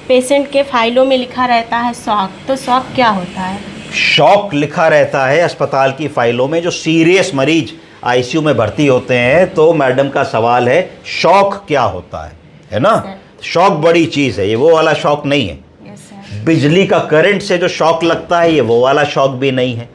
Patient के फाइलों में लिखा रहता है शॉक, तो शॉक क्या होता है? शॉक लिखा रहता है अस्पताल की फाइलों में, जो सीरियस मरीज आईसीयू में भर्ती होते हैं। तो मैडम का सवाल है शॉक क्या होता है ना? शॉक बड़ी चीज़ है, ये वो वाला शॉक नहीं है। बिजली का करंट से जो शॉक लगता है ये वो वाला शॉक भी नहीं है।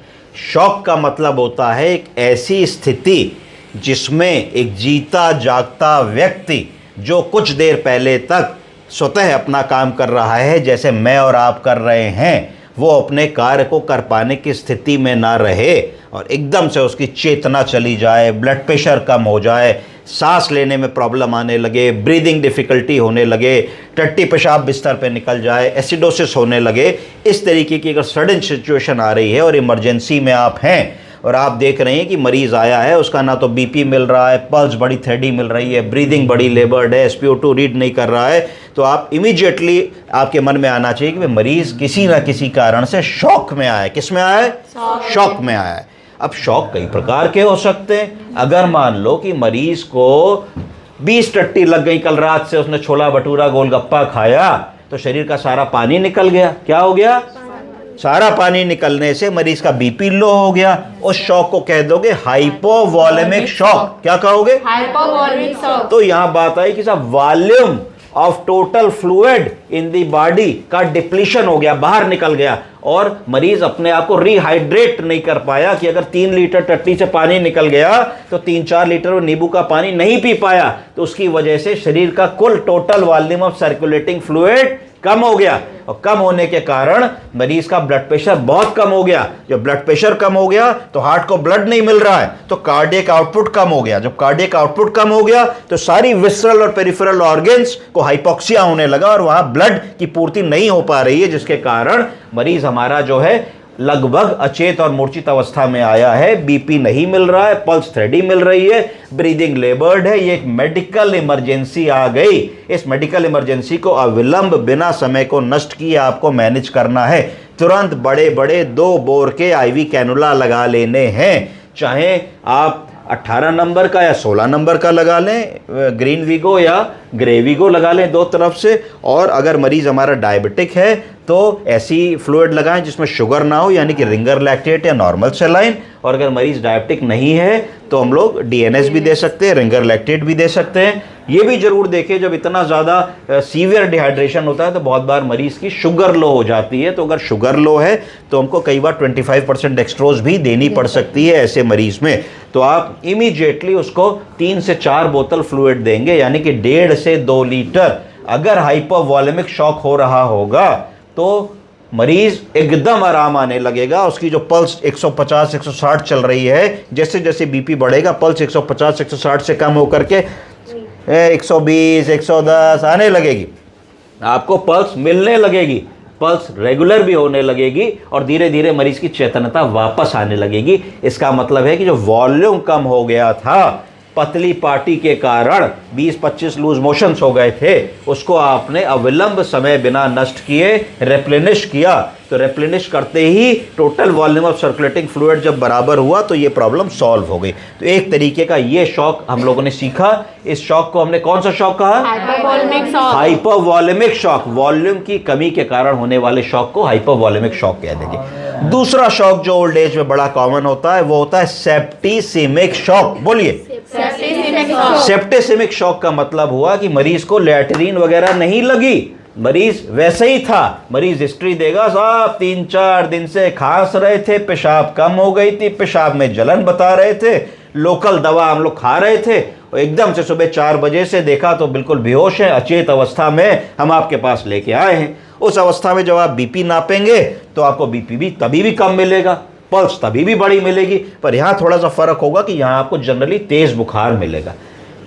शॉक का मतलब होता है एक ऐसी स्थिति जिसमें एक जीता जागता व्यक्ति जो कुछ देर पहले तक स्वतः अपना काम कर रहा है, जैसे मैं और आप कर रहे हैं, वो अपने कार्य को कर पाने की स्थिति में ना रहे और एकदम से उसकी चेतना चली जाए, ब्लड प्रेशर कम हो जाए, सांस लेने में प्रॉब्लम आने लगे, ब्रीदिंग डिफ़िकल्टी होने लगे, टट्टी पेशाब बिस्तर पे निकल जाए, एसिडोसिस होने लगे। इस तरीके की अगर सडन सिचुएशन आ रही है और इमरजेंसी में आप हैं और आप देख रहे हैं कि मरीज़ आया है, उसका ना तो बीपी मिल रहा है, पल्स बड़ी थ्रेडी मिल रही है, ब्रीदिंग बड़ी लेबर्ड है, SpO2 रीड नहीं कर रहा है, तो आप इमीडिएटली आपके मन में आना चाहिए कि मरीज़ किसी ना किसी कारण से शॉक में आया है। किस में आया है? शॉक में आया है। अब शॉक कई प्रकार के हो सकते हैं। अगर मान लो कि मरीज़ को 20 टट्टी लग गई कल रात से, उसने छोला भटूरा गोलगप्पा खाया तो शरीर का सारा पानी निकल गया। क्या हो गया? सारा पानी निकलने से मरीज का बीपी लो हो गया। उस शॉक को कह दोगे हाइपोवॉलेमिक शॉक। क्या कहोगे? Hypovolaemic shock. तो यहां बात आई कि साहब volume of total fluid in the body का डिप्लीशन हो गया, बाहर निकल गया और मरीज अपने आप को रिहाइड्रेट नहीं कर पाया कि अगर 3 लीटर टट्टी से पानी निकल गया तो 3-4 लीटर वो नींबू का पानी नहीं पी पाया, तो उसकी वजह से शरीर का कुल total volume of circulating fluid कम हो गया और कम होने के कारण मरीज का ब्लड प्रेशर बहुत कम हो गया। जब ब्लड प्रेशर कम हो गया तो हार्ट को ब्लड नहीं मिल रहा है, तो कार्डियक आउटपुट कम हो गया। जब कार्डियक आउटपुट कम हो गया तो सारी विसरल और पेरिफेरल ऑर्गन्स को हाइपोक्सिया होने लगा और वहां ब्लड की पूर्ति नहीं हो पा रही है, जिसके कारण मरीज हमारा जो है लगभग अचेत और मूर्छित अवस्था में आया है। बीपी नहीं मिल रहा है, पल्स थ्रेडी मिल रही है, ब्रीदिंग लेबर्ड है। ये एक मेडिकल इमरजेंसी आ गई। इस मेडिकल इमरजेंसी को अविलंब बिना समय को नष्ट किए आपको मैनेज करना है। तुरंत बड़े बड़े 2 बोर के आईवी कैनुला लगा लेने हैं, चाहे आप 18 नंबर का या 16 नंबर का लगा लें, ग्रीन वीगो या ग्रे वीगो लगा लें 2 तरफ से। और अगर मरीज़ हमारा डायबिटिक है तो ऐसी फ्लूइड लगाएं जिसमें शुगर ना हो, यानी कि रिंगर लैक्टेट या नॉर्मल सेलाइन। और अगर मरीज़ डायबिटिक नहीं है तो हम लोग DNS भी दे सकते हैं, रिंगर लैक्टेट भी दे सकते हैं। ये भी जरूर देखें जब इतना ज़्यादा सीवियर डिहाइड्रेशन होता है तो बहुत बार मरीज़ की शुगर लो हो जाती है, तो अगर शुगर लो है तो हमको कई बार 25% डेक्सट्रोज भी देनी पड़ सकती है ऐसे मरीज़ में। तो आप इमीडिएटली उसको 3 से 4 बोतल फ्लूइड देंगे, यानी कि 1.5 से 2 लीटर। अगर हाइपोवॉलेमिक शॉक हो रहा होगा तो मरीज एकदम आराम आने लगेगा। उसकी जो पल्स 150-160 चल रही है, जैसे जैसे बीपी बढ़ेगा पल्स 150-160 से कम होकर के 120-110 आने लगेगी। आपको पल्स मिलने लगेगी, पल्स रेगुलर भी होने लगेगी और धीरे धीरे मरीज की चेतनता वापस आने लगेगी। इसका मतलब है कि जो वॉल्यूम कम हो गया था पतली पार्टी के कारण, 20-25 लूज मोशंस हो गए थे, उसको आपने अविलंब समय बिना नष्ट किए रेप्लेनिश किया। तो रेप्लेनिश करते ही total volume of circulating fluid जब बराबर हुआ तो ये प्रॉब्लम सॉल्व हो गई। तो एक तरीके का ये शॉक हम लोगों ने सीखा। इस शॉक को हमने कौन सा शॉक कहा? Hypovolaemic shock. Hypovolaemic shock, volume की कमी के कारण होने वाले शॉक को हाइपोवॉलेमिक शॉक कह देंगे। दूसरा शॉक जो ओल्ड एज में बड़ा कॉमन होता है वो होता है सेप्टिसिमिक शॉक। बोलिए। सेप्टिसिमिक शॉक का मतलब हुआ कि मरीज को लैट्रिन वगैरह नहीं लगी, मरीज वैसे ही था। मरीज हिस्ट्री देगा, साहब 3-4 दिन से खांस रहे थे, पेशाब कम हो गई थी, पेशाब में जलन बता रहे थे, लोकल दवा हम लोग खा रहे थे और एकदम से सुबह 4 बजे से देखा तो बिल्कुल बेहोश है, अचेत अवस्था में हम आपके पास लेके आए हैं। उस अवस्था में जब आप बीपी नापेंगे तो आपको बीपी भी तभी भी कम मिलेगा, पल्स तभी भी बड़ी मिलेगी, पर यहाँ थोड़ा सा फर्क होगा कि यहाँ आपको जनरली तेज बुखार मिलेगा,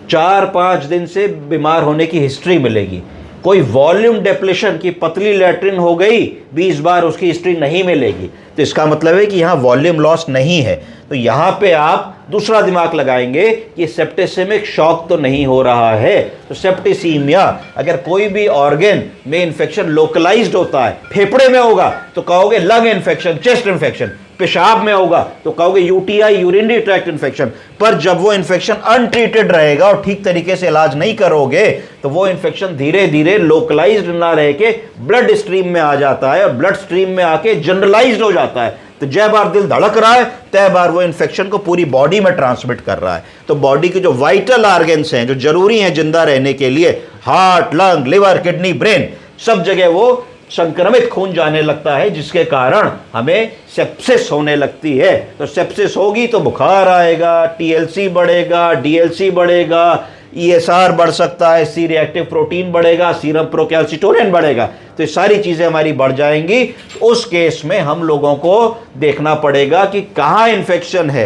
4-5 दिन से बीमार होने की हिस्ट्री मिलेगी। कोई वॉल्यूम डिप्लेशन की पतली लैट्रिन हो गई 20 बार, उसकी हिस्ट्री नहीं मिलेगी। तो इसका मतलब है कि यहाँ वॉल्यूम लॉस नहीं है। तो यहाँ पे आप दूसरा दिमाग लगाएंगे कि सेप्टिसिमिक शॉक तो नहीं हो रहा है। तो सेप्टिसीमिया, अगर कोई भी ऑर्गन में इन्फेक्शन लोकलाइज्ड होता है, फेफड़े में होगा तो कहोगे लंग इन्फेक्शन, चेस्ट इन्फेक्शन, पेशाब में होगा तो कहोगे यूटीआई, यूरिनरी ट्रैक्ट इन्फेक्शन। पर जब वो इन्फेक्शन अनट्रीटेड रहेगा और ठीक तरीके से इलाज नहीं करोगे तो वो इन्फेक्शन धीरे धीरे लोकलाइज्ड ना रह के ब्लड स्ट्रीम में आ जाता है और ब्लड स्ट्रीम में आके जनरलाइज्ड हो जाता है। तो जय बार दिल धड़क रहा है तय बार वो इन्फेक्शन को पूरी बॉडी में ट्रांसमिट कर रहा है। तो बॉडी के जो वाइटल ऑर्गन्स हैं, जो जरूरी हैं जिंदा रहने के लिए, heart, lung, liver, kidney, brain, सब जगह वो संक्रमित खून जाने लगता है, जिसके कारण हमें सेप्सिस होने लगती है। तो सेप्सिस होगी तो बुखार आएगा, टीएलसी बढ़ेगा, डीएलसी बढ़ेगा, ईएसआर बढ़ सकता है, सी रिएक्टिव प्रोटीन बढ़ेगा, सीरम प्रोकैल्सिटोनिन बढ़ेगा। तो ये सारी चीज़ें हमारी बढ़ जाएंगी। तो उस केस में हम लोगों को देखना पड़ेगा कि कहाँ इन्फेक्शन है,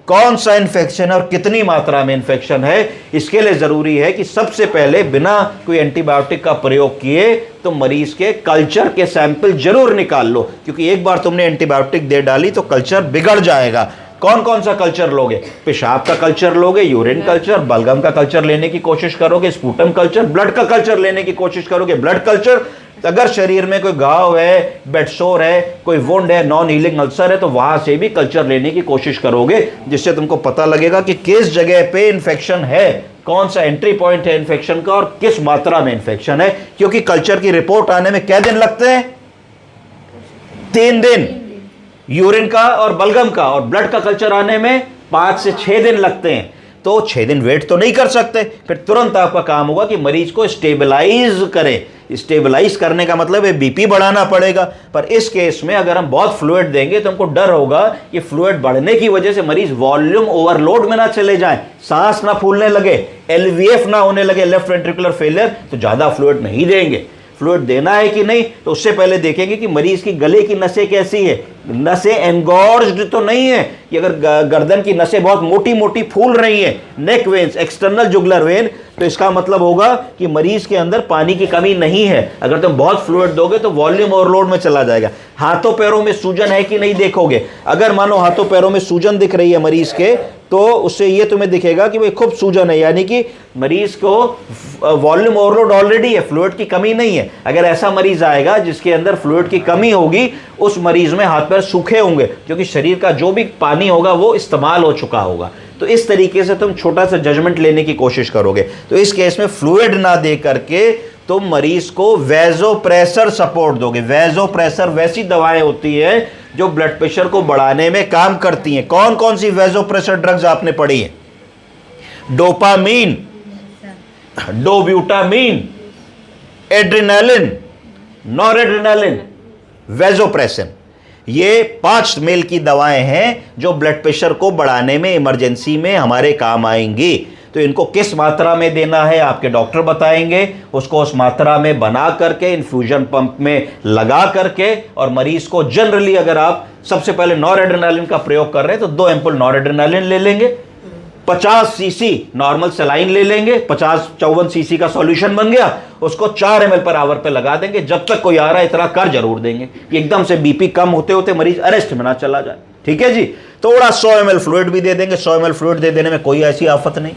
कौन सा इन्फेक्शन है और कितनी मात्रा में इन्फेक्शन है। इसके लिए ज़रूरी है कि सबसे पहले बिना कोई एंटीबायोटिक का प्रयोग किए तो मरीज के कल्चर के सैंपल जरूर निकाल लो, क्योंकि एक बार तुमने एंटीबायोटिक दे डाली तो कल्चर बिगड़ जाएगा। कौन कौन सा कल्चर लोगे? पेशाब का कल्चर लोगे, यूरिन कल्चर, बलगम का कल्चर लेने की कोशिश करोगे, स्पूटम कल्चर, ब्लड का कल्चर लेने की कोशिश करोगे। ब्लड कल्चर, अगर शरीर में कोई घाव है, बेडसोर है, कोई वुंड है, नॉन हीलिंग अल्सर है, तो वहां से भी कल्चर लेने की कोशिश करोगे, जिससे तुमको पता लगेगा कि किस जगह पे इन्फेक्शन है, कौन सा एंट्री पॉइंट है इन्फेक्शन का और किस मात्रा में इन्फेक्शन है। क्योंकि कल्चर की रिपोर्ट आने में क्या दिन लगते हैं? 3 दिन। यूरिन का और बलगम का और ब्लड का कल्चर आने में 5 से 6 दिन लगते हैं। तो 6 दिन वेट तो नहीं कर सकते। फिर तुरंत आपका काम होगा कि मरीज को स्टेबलाइज करें। स्टेबलाइज करने का मतलब है बीपी बढ़ाना पड़ेगा। पर इस केस में अगर हम बहुत फ्लूइड देंगे तो हमको डर होगा कि फ्लूइड बढ़ने की वजह से मरीज वॉल्यूम ओवरलोड में ना चले जाएं, सांस ना फूलने लगे, एलवीएफ ना होने लगे, लेफ्ट वेंट्रिकुलर फेलियर, तो ज्यादा फ्लूइड नहीं देंगे। फ्लूइड देना है कि नहीं तो उससे पहले देखेंगे कि मरीज की गले की नसें कैसी है, नसें एंगॉर्ज्ड तो नहीं है कि अगर गर्दन की नसें बहुत मोटी मोटी फूल रही हैं, नेक वेन्स, एक्सटर्नल जुगुलर वेन, तो इसका मतलब होगा कि मरीज के अंदर पानी की कमी नहीं है। अगर तुम बहुत फ्लूइड दोगे तो वॉल्यूम ओवरलोड में चला जाएगा। हाथों पैरों में सूजन है कि नहीं देखोगे। अगर मानो हाथों पैरों में सूजन दिख रही है मरीज के, तो उससे ये तुम्हें दिखेगा कि भाई खूब सूजन है, यानी कि मरीज को वॉल्यूम ओवरलोड ऑलरेडी है, फ्लूइड की कमी नहीं है। अगर ऐसा मरीज आएगा जिसके अंदर फ्लूइड की कमी होगी, उस मरीज में हाथ पैर सूखे होंगे, क्योंकि शरीर का जो भी पानी होगा वो इस्तेमाल हो चुका होगा। तो इस तरीके से तुम छोटा सा जजमेंट लेने की कोशिश करोगे। तो इस केस में फ्लूइड ना दे करके तुम मरीज को वेजोप्रेसर सपोर्ट दोगे। वेजोप्रेसर वैसी दवाएं होती है जो ब्लड प्रेशर को बढ़ाने में काम करती हैं। कौन कौन सी वेजोप्रेसर ड्रग्स आपने पढ़ी है? Dopamine, dobutamine, adrenaline, noradrenaline, vasopressin. ये 5 मेल की दवाएं हैं जो ब्लड प्रेशर को बढ़ाने में इमरजेंसी में हमारे काम आएंगी। तो इनको किस मात्रा में देना है आपके डॉक्टर बताएंगे। उसको उस मात्रा में बना करके इन्फ्यूजन पंप में लगा करके, और मरीज को जनरली अगर आप सबसे पहले नॉरेड्रेनालिन का प्रयोग कर रहे हैं तो 2 एम्पुल नॉरेड्रेनालिन ले लेंगे, 50 सीसी नॉर्मल सलाइन ले लेंगे, 54 सीसी का सॉल्यूशन बन गया, उसको 4 ml पर आवर पे लगा देंगे। जब तक कोई आ रहा है इतना कर जरूर देंगे कि एकदम से बीपी कम होते होते मरीज अरेस्ट में ना चला जाए। ठीक है जी। थोड़ा 100 ml फ्लूइड भी दे देंगे। 100 ml फ्लूइड दे देने में कोई ऐसी आफत नहीं।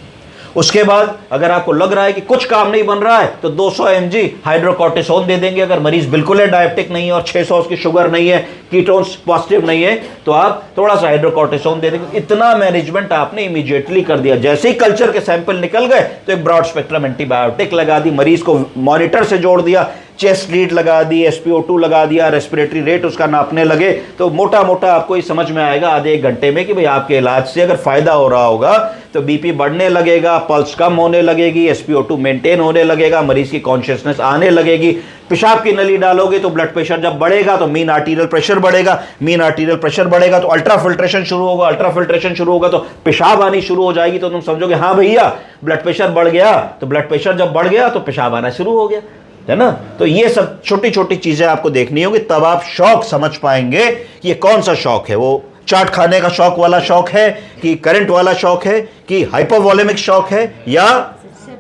उसके बाद अगर आपको लग रहा है कि कुछ काम नहीं बन रहा है तो 200 mg हाइड्रोकॉर्टिसोन दे देंगे। अगर मरीज बिल्कुल है डायबिटिक नहीं है और 600 की शुगर नहीं है, कीटोन्स पॉजिटिव नहीं है, तो आप थोड़ा सा हाइड्रोकॉर्टिसोन दे देंगे। इतना मैनेजमेंट आपने इमीडिएटली कर दिया। जैसे ही कल्चर के सैंपल निकल गए तो एक ब्रॉड स्पेक्ट्रम एंटीबायोटिक लगा दी, मरीज को मॉनिटर से जोड़ दिया, चेस्ट लीड लगा दी, SpO2 लगा दिया, रेस्पिरेटरी रेट उसका नापने लगे। तो मोटा मोटा आपको ये समझ में आएगा आधे 1 घंटे में कि भाई आपके इलाज से अगर फायदा हो रहा होगा तो बीपी बढ़ने लगेगा, पल्स कम होने लगेगी, SpO2 मेंटेन होने लगेगा, मरीज की कॉन्शियसनेस आने लगेगी। पेशाब की नली डालोगे तो ब्लड प्रेशर जब बढ़ेगा तो मीन आर्टीरियल प्रेशर बढ़ेगा, मीन आर्टीरियल प्रेशर बढ़ेगा तो अल्ट्रा फिल्ट्रेशन शुरू होगा, अल्ट्रा फिल्ट्रेशन शुरू होगा तो पेशाब आनी शुरू हो जाएगी। तो तुम समझोगे हाँ भैया ब्लड प्रेशर बढ़ गया। तो ब्लड प्रेशर जब बढ़ गया तो पेशाब आना शुरू हो गया, है ना। तो ये सब छोटी छोटी चीजें आपको देखनी होगी, तब आप शौक समझ पाएंगे कि ये कौन सा शौक है। वो चाट खाने का शौक वाला शौक है कि करंट वाला शौक है कि हाइपोवोलेमिक शौक है या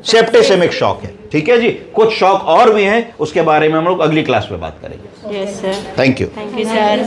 सेप्टिसेमिक शौक है। ठीक है जी। कुछ शौक और भी हैं, उसके बारे में हम लोग अगली क्लास में बात करेंगे। Yes sir. Thank you. Thank you sir.